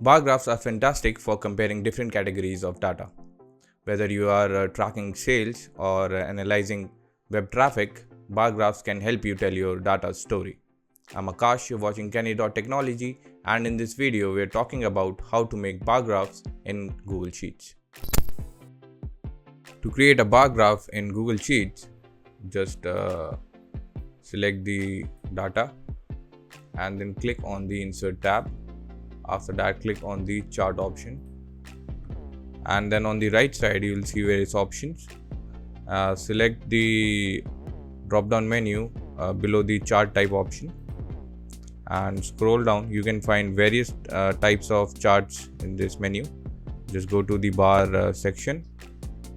Bar graphs are fantastic for comparing different categories of data. Whether you are tracking sales or analyzing web traffic, bar graphs can help you tell your data story. I'm Akash, you're watching Candid.Technology, and in this video we're talking about how to make bar graphs in Google Sheets. To create a bar graph in Google Sheets, just select the data and then click on the Insert tab. After that, click on the Chart option, and then on the right side you will see various options. Select the drop down menu below the chart type option and scroll down. You can find various types of charts in this menu. Just go to the bar section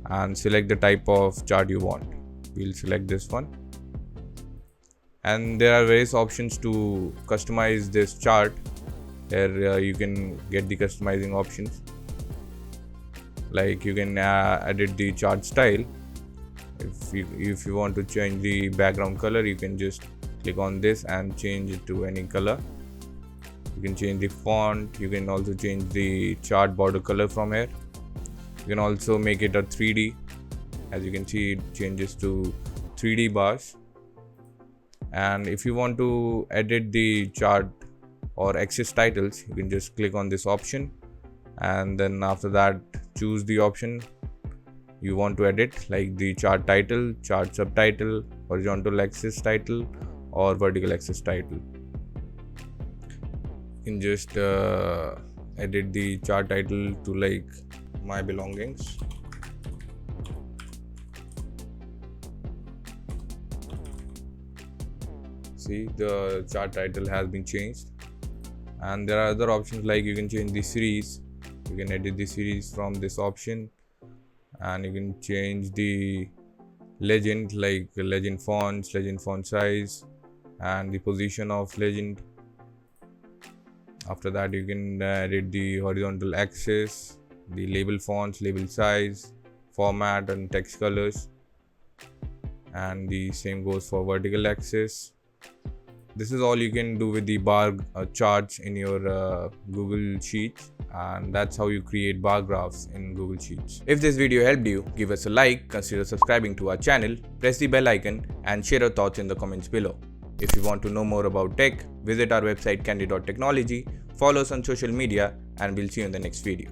and select the type of chart you want. We'll select this one, and there are various options to customize this chart. Here you can get the customizing options, like you can edit the chart style. If you want to change the background color, you can just click on this and change it to any color. You can change the font. You can also change the chart border color from here. You can also make it a 3D. As you can see, it changes to 3D bars. And if you want to edit the chart or access titles, you can just click on this option, and then after that choose the option you want to edit, like the chart title, chart subtitle, horizontal axis title, or vertical axis title. You can just edit the chart title to like my belongings. See, the chart title has been changed. And there are other options, like you can change the series. You can edit the series from this option, and you can change the legend, like legend fonts, legend font size, and the position of legend. After that, you can edit the horizontal axis, the label fonts, label size, format, and text colors. And the same goes for vertical axis. This is all you can do with the bar charts in your Google Sheets, and that's how you create bar graphs in Google Sheets. If this video helped you, give us a like, consider subscribing to our channel, press the bell icon, and share your thoughts in the comments below. If you want to know more about tech, visit our website Candid.Technology, follow us on social media, and we'll see you in the next video.